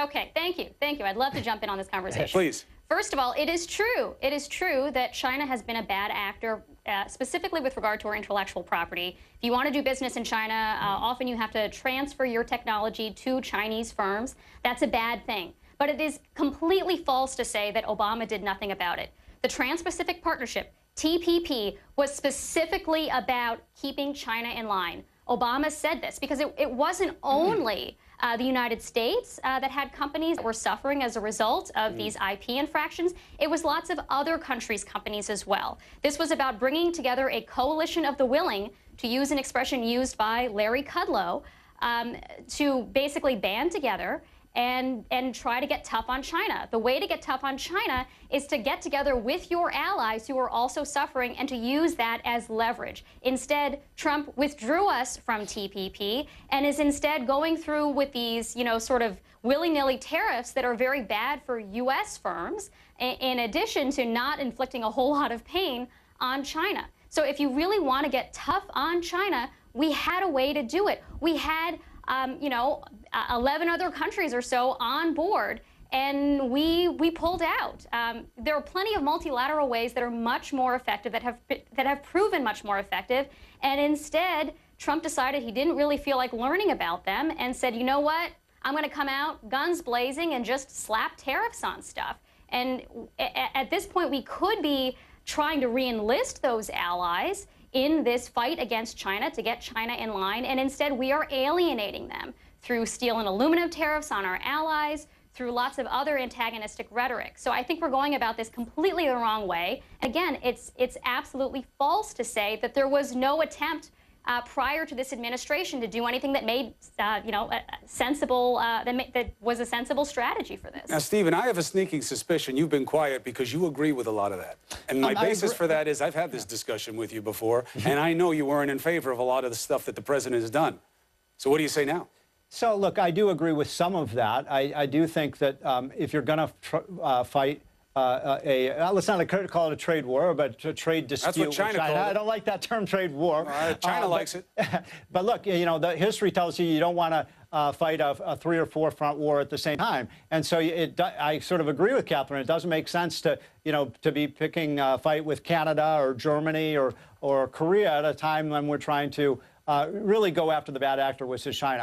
Okay, thank you. Thank you. I'd love to jump in on this conversation. Please. First of all, it is true. It is true that China has been a bad actor, specifically with regard to our intellectual property. If you want to do business in China, often you have to transfer your technology to Chinese firms. That's a bad thing. But it is completely false to say that Obama did nothing about it. The Trans-Pacific Partnership, TPP, was specifically about keeping China in line. Obama said this because it wasn't only the United States that had companies that were suffering as a result of these IP infractions. It was lots of other countries' companies as well. This was about bringing together a coalition of the willing, to use an expression used by Larry Kudlow, to basically band together and try to get tough on China. The way to get tough on China is to get together with your allies who are also suffering and to use that as leverage. Instead, Trump withdrew us from TPP and is instead going through with these, sort of willy-nilly tariffs that are very bad for U.S. firms, in addition to not inflicting a whole lot of pain on China. So if you really want to get tough on China, we had a way to do it. We had 11 other countries or so on board, and we pulled out. There are plenty of multilateral ways that are much more effective, that have proven much more effective, and instead, Trump decided he didn't really feel like learning about them and said, you know what, I'm going to come out guns blazing and just slap tariffs on stuff. And at this point, we could be trying to re-enlist those allies in this fight against China to get China in line, and instead we are alienating them through steel and aluminum tariffs on our allies, through lots of other antagonistic rhetoric. So I think we're going about this completely the wrong way. Again, it's absolutely false to say that there was no attempt prior to this administration to do anything that made, sensible, that was a sensible strategy for this. Now, Stephen, I have a sneaking suspicion you've been quiet because you agree with a lot of that. And my basis for that is I've had this discussion with you before, and I know you weren't in favor of a lot of the stuff that the president has done. So what do you say now? So, look, I do agree with some of that. I do think that if you're going to fight let's not call it a trade war, but a trade dispute. That's what China called it. I don't like that term, trade war. China likes it. But look, the history tells you don't want to fight a 3 or 4 front war at the same time. And so I sort of agree with Catherine. It doesn't make sense to, to be picking a fight with Canada or Germany or Korea at a time when we're trying to really go after the bad actor, which is China.